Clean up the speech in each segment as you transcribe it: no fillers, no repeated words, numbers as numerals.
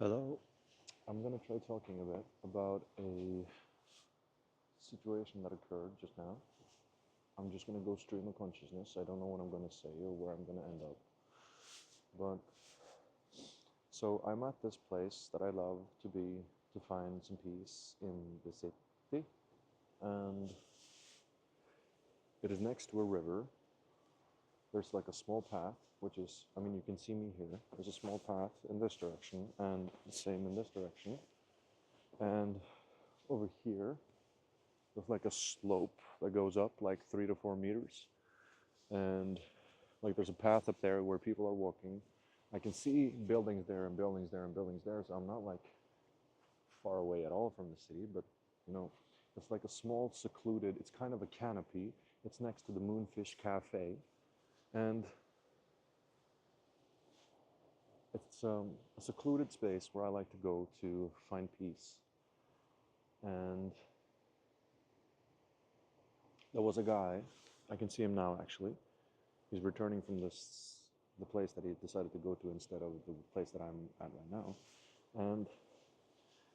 Hello. I'm gonna try talking a bit about a situation that occurred just now. I'm just gonna go stream of consciousness. I don't know what I'm gonna say or where I'm gonna end up. But so I'm at this place that I love to be to find some peace in the city, and it is next to a river. There's like a small path, which is, I mean, you can see me here. There's a small path in this direction and the same in this direction. And over here, there's like a slope that goes up like 3 to 4 meters. And like there's a path up there where people are walking. I can see buildings there and buildings there and buildings there. So I'm not like far away at all from the city, but you know, it's like a small secluded, it's kind of a canopy. It's next to the Moonfish Cafe. And it's a secluded space where I like to go to find peace. And there was a guy, I can see him now actually. He's returning from the place that he decided to go to instead of the place that I'm at right now. And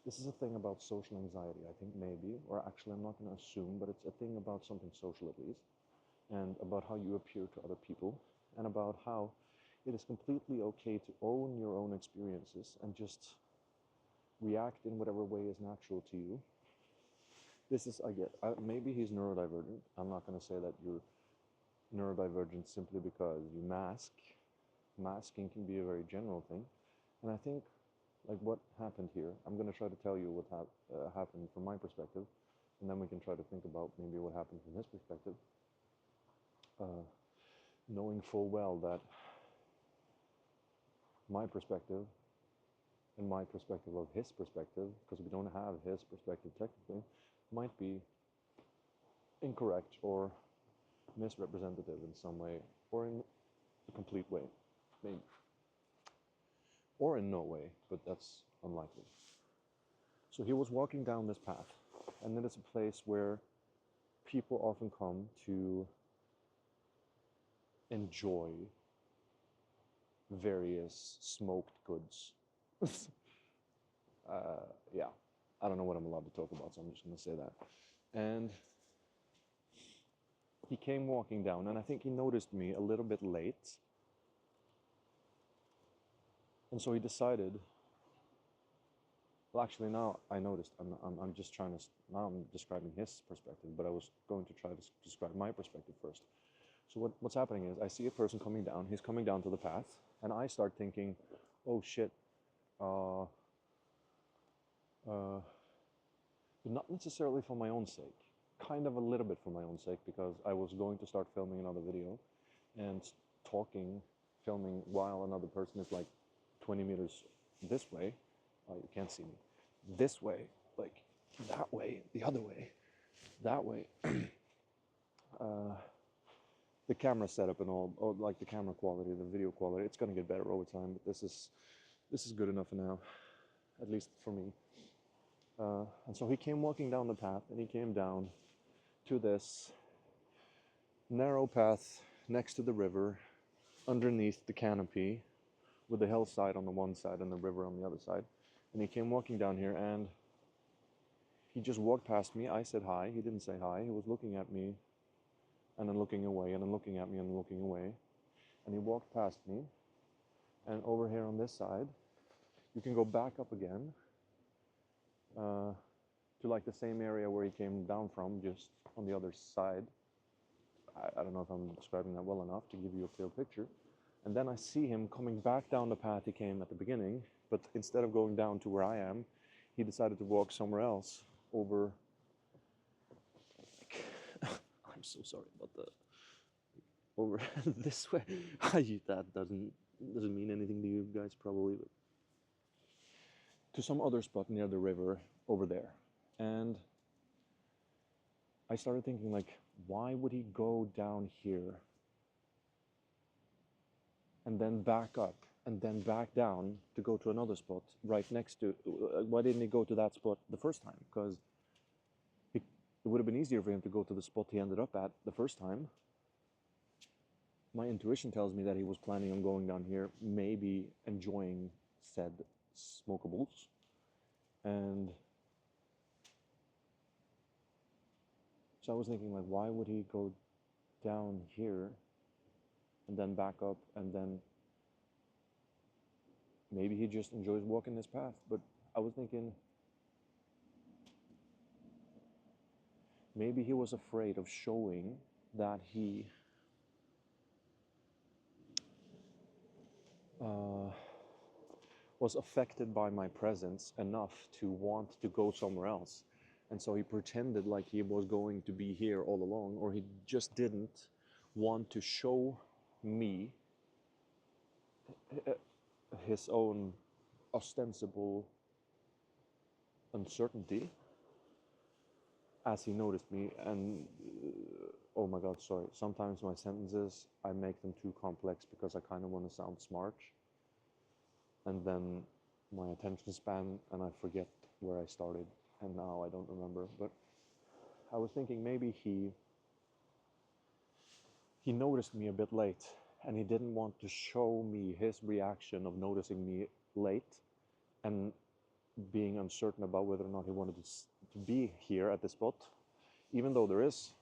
this is a thing about social anxiety, I think maybe, or actually I'm not going to assume, but it's a thing about something social at least, and about how you appear to other people, and about how it is completely okay to own your own experiences and just react in whatever way is natural to you. This is, I get, maybe he's neurodivergent. I'm not going to say that you're neurodivergent simply because you mask. Masking can be a very general thing. And I think, like, what happened here, I'm going to try to tell you what happened from my perspective, and then we can try to think about maybe what happened from his perspective. Knowing full well that my perspective and my perspective of his perspective, because we don't have his perspective technically, might be incorrect or misrepresentative in some way, or in a complete way, maybe. Or in no way, but that's unlikely. So he was walking down this path, and then it's a place where people often come to enjoy various smoked goods. Yeah, I don't know what I'm allowed to talk about, so I'm just going to say that. And he came walking down, and I think he noticed me a little bit late. And so he decided, well, actually, now I noticed, I'm just trying to, now I'm describing his perspective, but I was going to try to describe my perspective first. So what's happening is I see a person coming down, he's coming down to the path, and I start thinking, oh shit, not necessarily for my own sake, kind of a little bit for my own sake, because I was going to start filming another video and filming while another person is like 20 meters this way. Oh, you can't see me. This way, like that way, the other way, that way. The camera setup and all, like the camera quality, the video quality, it's gonna get better over time, but this is good enough for now, at least for me. And so he came walking down the path, and he came down to this narrow path next to the river, underneath the canopy, with the hillside on the one side and the river on the other side. And he came walking down here, and he just walked past me. I said hi. He didn't say hi. He was looking at me, and then looking away, and then looking at me, and looking away. And he walked past me. And over here on this side, you can go back up again to like the same area where he came down from, just on the other side. I don't know if I'm describing that well enough to give you a clear picture. And then I see him coming back down the path he came at the beginning, but instead of going down to where I am, he decided to walk somewhere else over. I'm so sorry about that. Over this way. That doesn't mean anything to you guys probably, but to some other spot near the river over there. And I started thinking, like, why would he go down here and then back up and then back down to go to another spot right next to, why didn't he go to that spot the first time? Because it would have been easier for him to go to the spot he ended up at the first time. My intuition tells me that he was planning on going down here, maybe enjoying said smokables. And so I was thinking, like, why would he go down here and then back up, and then maybe he just enjoys walking this path. But I was thinking, maybe he was afraid of showing that he was affected by my presence enough to want to go somewhere else. And so he pretended like he was going to be here all along, or he just didn't want to show me his own ostensible uncertainty as he noticed me. And oh my god, sorry, sometimes my sentences, I make them too complex because I kind of want to sound smart, and then my attention span, and I forget where I started, and now I don't remember. But I was thinking, maybe he noticed me a bit late, and he didn't want to show me his reaction of noticing me late and being uncertain about whether or not he wanted to be here at this spot, even though there is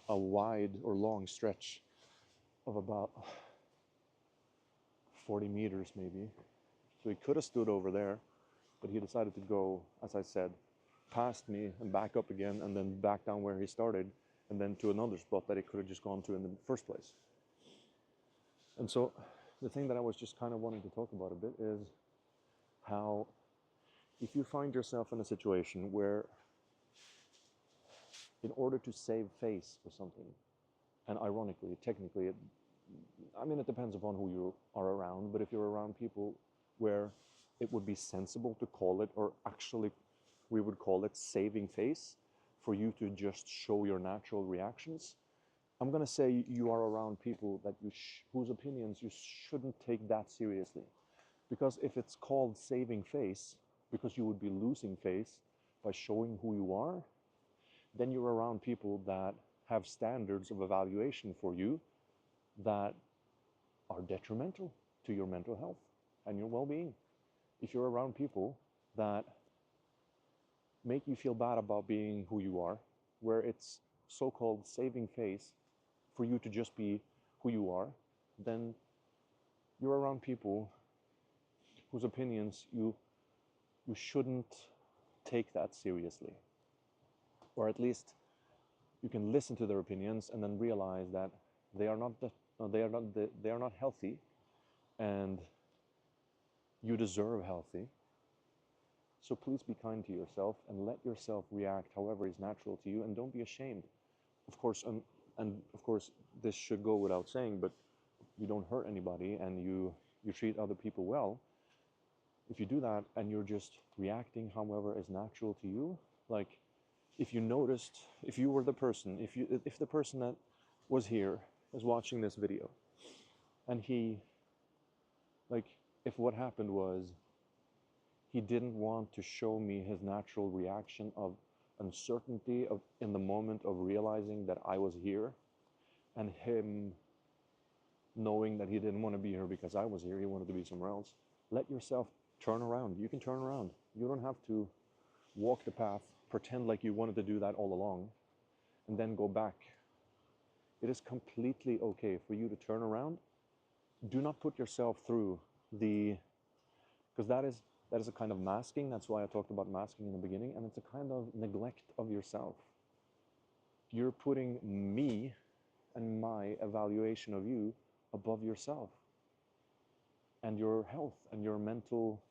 a wide or long stretch of about 40 meters maybe. So he could have stood over there, but he decided to go, as I said, past me and back up again, and then back down where he started, and then to another spot that he could have just gone to in the first place. And so the thing that I was just kind of wanting to talk about a bit is how, if you find yourself in a situation where, in order to save face for something, and ironically, technically, it depends upon who you are around, but if you're around people where it would be sensible to call it, or actually we would call it saving face, for you to just show your natural reactions, I'm going to say you are around people that whose opinions you shouldn't take that seriously. Because if it's called saving face, because you would be losing face by showing who you are, then you're around people that have standards of evaluation for you that are detrimental to your mental health and your well-being. If you're around people that make you feel bad about being who you are, where it's so-called saving face for you to just be who you are, then you're around people whose opinions you shouldn't take that seriously. Or at least you can listen to their opinions and then realize that they are not healthy, and you deserve healthy. So please be kind to yourself and let yourself react however is natural to you, and don't be ashamed. Of course, and of course this should go without saying, but you don't hurt anybody, and you treat other people well. If you do that and you're just reacting however is natural to you, like if you noticed, if you were the person, if the person that was here is watching this video, and he, like, if what happened was he didn't want to show me his natural reaction of uncertainty in the moment of realizing that I was here, and him knowing that he didn't want to be here because I was here, he wanted to be somewhere else, let yourself turn around. You can turn around. You don't have to walk the path, pretend like you wanted to do that all along, and then go back. It is completely okay for you to turn around. Do not put yourself through because that is a kind of masking. That's why I talked about masking in the beginning, and it's a kind of neglect of yourself. You're putting me and my evaluation of you above yourself and your health and your mental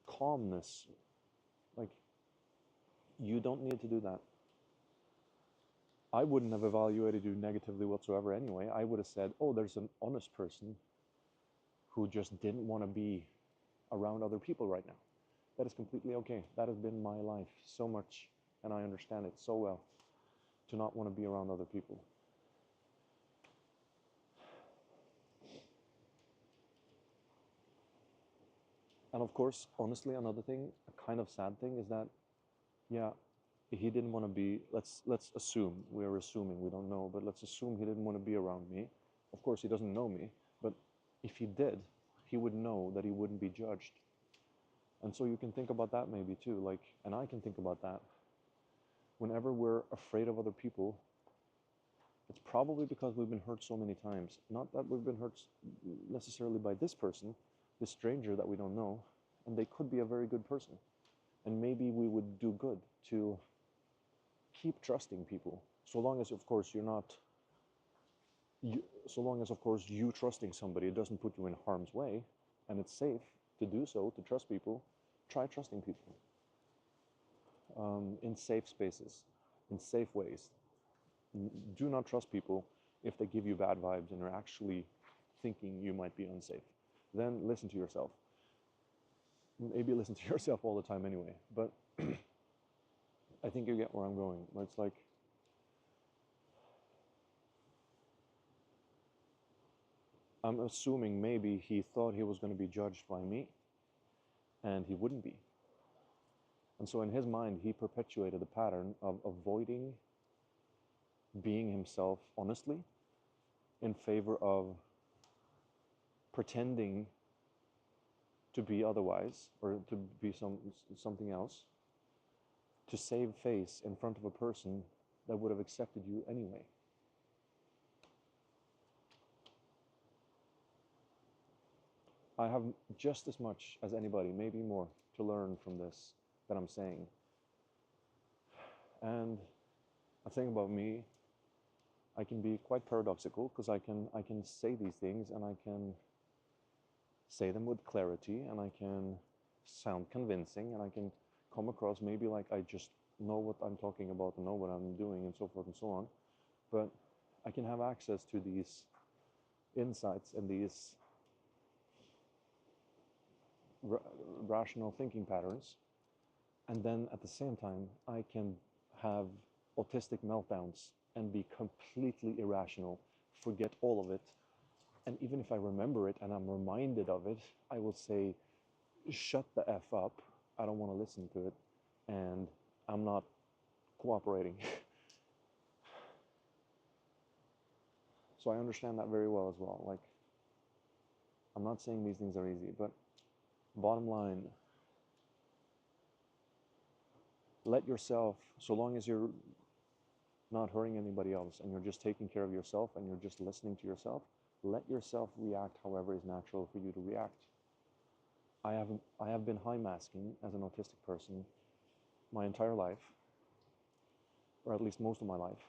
calmness. Like, you don't need to do that. I wouldn't have evaluated you negatively whatsoever anyway. I would have said, oh, there's an honest person who just didn't want to be around other people right now. That is completely okay. That has been my life so much, and I understand it so well, to not want to be around other people. And of course, honestly, another thing, a kind of sad thing, is that, yeah, he didn't want to be, let's assume, we're assuming, we don't know, but let's assume he didn't want to be around me. Of course, he doesn't know me, but if he did, he would know that he wouldn't be judged. And so you can think about that maybe too, like, and I can think about that. Whenever we're afraid of other people, it's probably because we've been hurt so many times. Not that we've been hurt necessarily by this person, this stranger that we don't know, and they could be a very good person. And maybe we would do good to keep trusting people, so long as, of course, you're not, so long as, of course, you trusting somebody, it doesn't put you in harm's way, and it's safe to do so, to trust people. Try trusting people in safe spaces, in safe ways. Do not trust people if they give you bad vibes and are actually thinking you might be unsafe. Then listen to yourself. Maybe listen to yourself all the time anyway, but I think you get where I'm going. It's like, I'm assuming maybe he thought he was going to be judged by me, and he wouldn't be. And so in his mind, he perpetuated the pattern of avoiding being himself honestly in favor of pretending to be otherwise, or to be something else, to save face in front of a person that would have accepted you anyway. I have just as much as anybody, maybe more, to learn from this that I'm saying. And a thing about me, I can be quite paradoxical, because I can say these things, and I can say them with clarity, and I can sound convincing, and I can come across maybe like I just know what I'm talking about and know what I'm doing and so forth and so on. But I can have access to these insights and these rational thinking patterns, and then at the same time I can have autistic meltdowns and be completely irrational, forget all of it, and even if I remember it and I'm reminded of it, I will say, shut the F up, I don't want to listen to it, and I'm not cooperating. So I understand that very well as well. Like, I'm not saying these things are easy, but bottom line, let yourself, so long as you're not hurting anybody else and you're just taking care of yourself and you're just listening to yourself, let yourself react however is natural for you to react. I have been high masking as an autistic person my entire life, or at least most of my life.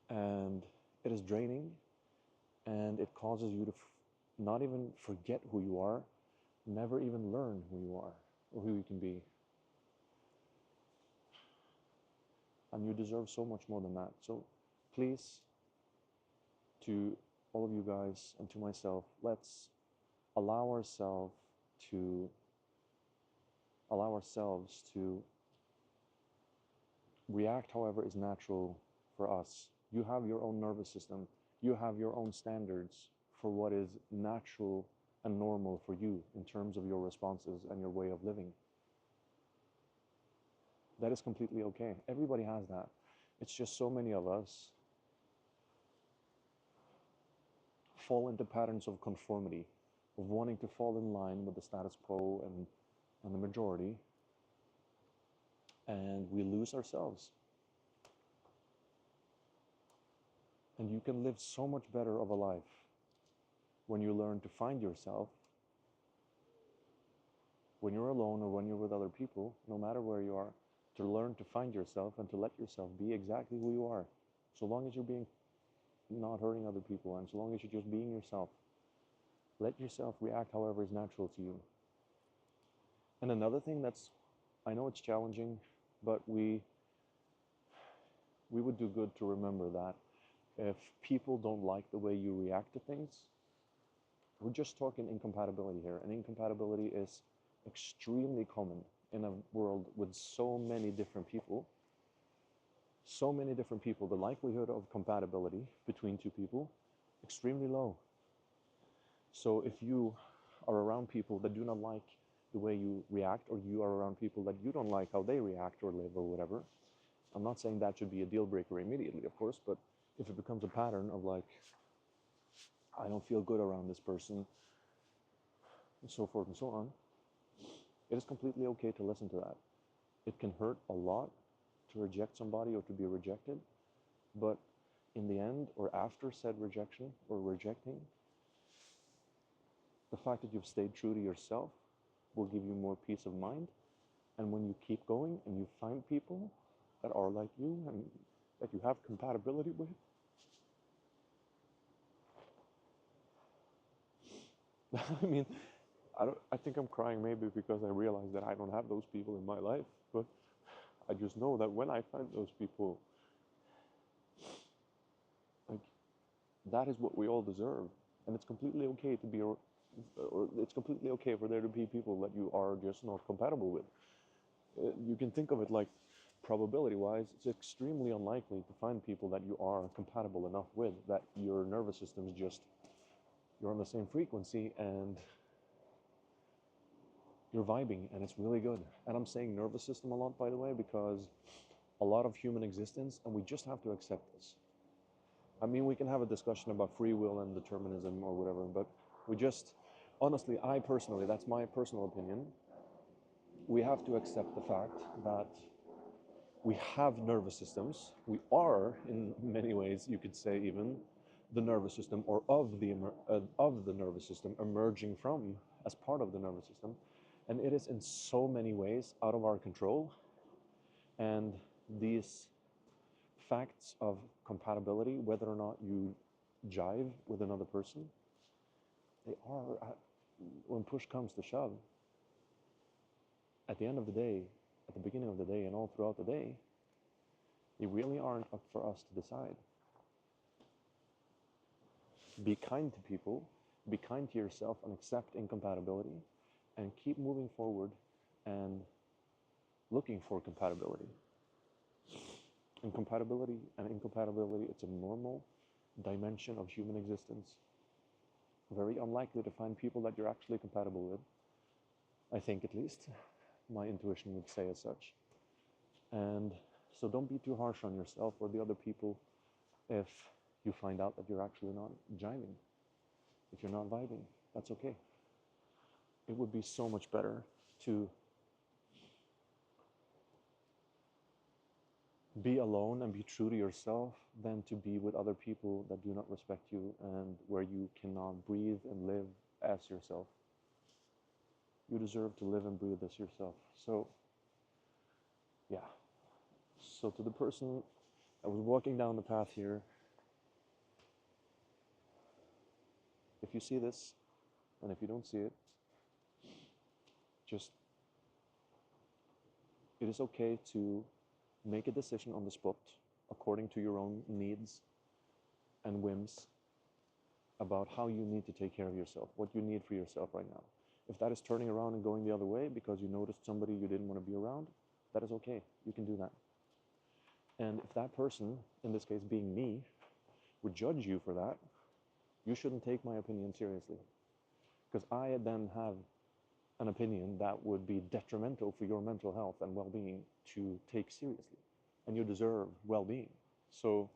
And it is draining, and it causes you to not even forget who you are, never even learn who you are or who you can be. And you deserve so much more than that. So please, to all of you guys and to myself, let's allow ourselves to react however is natural for us. You have your own nervous system. You have your own standards for what is natural and normal for you in terms of your responses and your way of living. That is completely okay. Everybody has that. It's just so many of us fall into patterns of conformity, of wanting to fall in line with the status quo and the majority, and we lose ourselves. And you can live so much better of a life when you learn to find yourself, when you're alone or when you're with other people, no matter where you are, to learn to find yourself and to let yourself be exactly who you are, so long as you're being not hurting other people, and so long as you're just being yourself. Let yourself react however is natural to you. And another thing that's, I know it's challenging, but we would do good to remember that if people don't like the way you react to things, we're just talking incompatibility here, and incompatibility is extremely common in a world with so many different people. The likelihood of compatibility between two people, extremely low. So if you are around people that do not like the way you react, or you are around people that you don't like how they react or live or whatever, I'm not saying that should be a deal breaker immediately, of course, but if it becomes a pattern of like, I don't feel good around this person, so forth and so on, it is completely okay to listen to that. It can hurt a lot to reject somebody or to be rejected, but in the end or after said rejection or rejecting, the fact that you've stayed true to yourself will give you more peace of mind. And when you keep going and you find people that are like you and that you have compatibility with, I mean, I think I'm crying maybe because I realize that I don't have those people in my life, but I just know that when I find those people, like, that is what we all deserve. And it's completely okay to be, or it's completely okay for there to be people that you are just not compatible with. You can think of it like probability-wise, it's extremely unlikely to find people that you are compatible enough with, that your nervous system is just, you're on the same frequency and you're vibing, and it's really good. And I'm saying nervous system a lot, by the way, because a lot of human existence, and we just have to accept this. I mean, we can have a discussion about free will and determinism or whatever, but we just, honestly, I personally, that's my personal opinion, we have to accept the fact that we have nervous systems. We are, in many ways, you could say even, the nervous system, or of the nervous system, emerging from as part of the nervous system. And it is in so many ways out of our control. And these facts of compatibility, whether or not you jive with another person, they are, when push comes to shove, at the end of the day, at the beginning of the day and all throughout the day, they really aren't up for us to decide. Be kind to people, be kind to yourself, and accept incompatibility, and keep moving forward and looking for compatibility. And compatibility and incompatibility, it's a normal dimension of human existence. Very unlikely to find people that you're actually compatible with. I think, at least. My intuition would say as such. And so don't be too harsh on yourself or the other people if you find out that you're actually not jiving. If you're not vibing, that's okay. It would be so much better to be alone and be true to yourself than to be with other people that do not respect you and where you cannot breathe and live as yourself. You deserve to live and breathe as yourself. So, yeah. So to the person that was walking down the path here, if you see this, and if you don't see it, just, it is okay to make a decision on the spot according to your own needs and whims about how you need to take care of yourself, what you need for yourself right now. If that is turning around and going the other way because you noticed somebody you didn't want to be around, that is okay. You can do that. And if that person, in this case being me, would judge you for that, you shouldn't take my opinion seriously. Because I then have an opinion that would be detrimental for your mental health and well-being to take seriously. And you deserve well-being. So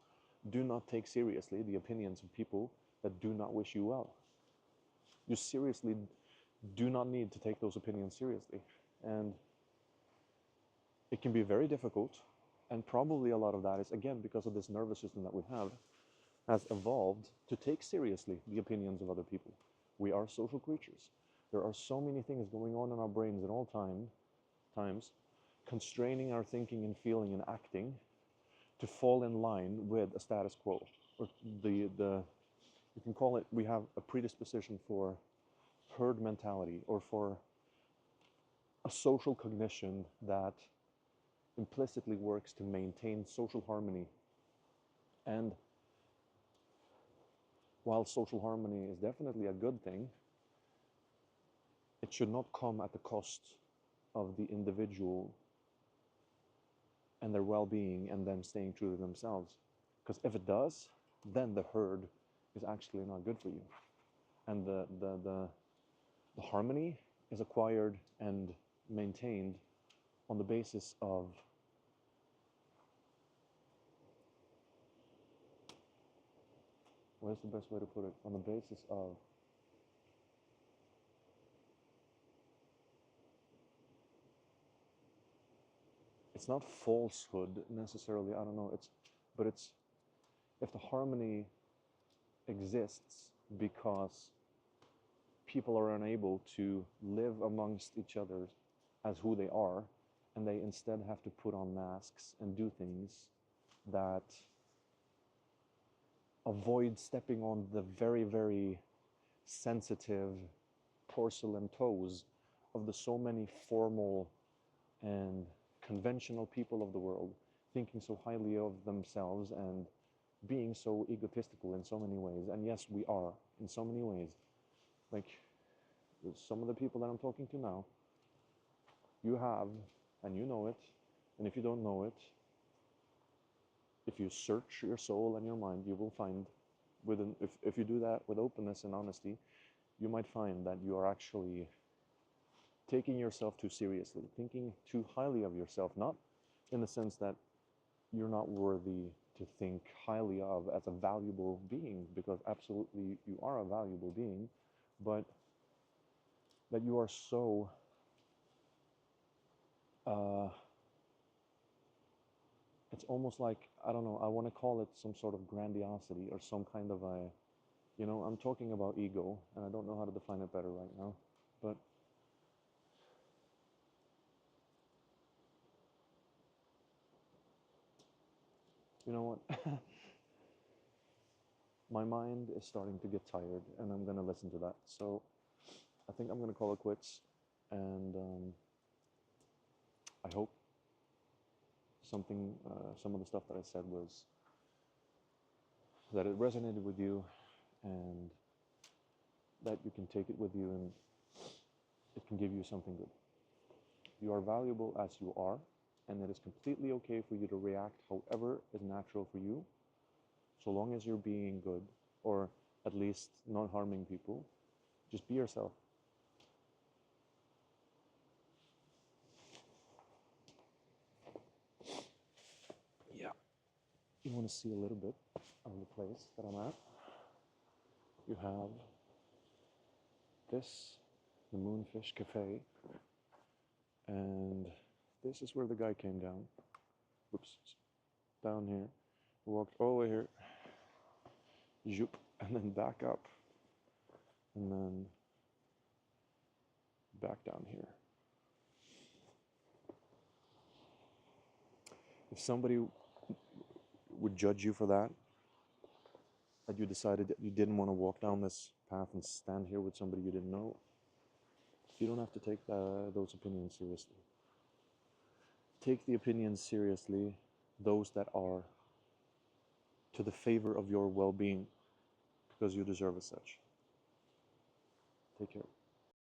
do not take seriously the opinions of people that do not wish you well. You seriously do not need to take those opinions seriously. And it can be very difficult, and probably a lot of that is, again, because of this nervous system that we have, has evolved to take seriously the opinions of other people. We are social creatures. There are so many things going on in our brains at all times, constraining our thinking and feeling and acting to fall in line with a status quo. Or you can call it, we have a predisposition for herd mentality, or for a social cognition that implicitly works to maintain social harmony. And while social harmony is definitely a good thing, it should not come at the cost of the individual and their well-being and them staying true to themselves. Because if it does, then the herd is actually not good for you. And the harmony is acquired and maintained on the basis of what is the best way to put it? On the basis of it's not falsehood necessarily, I don't know, but it's, if the harmony exists because people are unable to live amongst each other as who they are, and they instead have to put on masks and do things that avoid stepping on the very, very sensitive porcelain toes of the so many formal and conventional people of the world, thinking so highly of themselves and being so egotistical in so many ways. And yes, we are in so many ways. Like some of the people that I'm talking to now, you have, and you know it, and if you don't know it, if you search your soul and your mind, you will find, if you do that with openness and honesty, you might find that you are actually taking yourself too seriously, thinking too highly of yourself, not in the sense that you're not worthy to think highly of as a valuable being, because absolutely you are a valuable being, but that you are so it's almost like, I don't know, I want to call it some sort of grandiosity or some kind of a, I'm talking about ego, and I don't know how to define it better right now, but you know what? My mind is starting to get tired, and I'm going to listen to that. So I think I'm going to call it quits, and I hope some of the stuff that I said was, that it resonated with you, and that you can take it with you, and it can give you something good. You are valuable as you are, and it is completely okay for you to react however is natural for you, so long as you're being good, or at least not harming people. Just be yourself. Yeah. You want to see a little bit of the place that I'm at? You have this, the Moonfish Cafe, and this is where the guy came down. Whoops. Down here. Walked all the way here. Zoop, and then back up. And then back down here. If somebody would judge you for that you decided that you didn't want to walk down this path and stand here with somebody you didn't know, you don't have to take those opinions seriously. Take the opinions seriously, those that are to the favor of your well-being, because you deserve as such. Take care.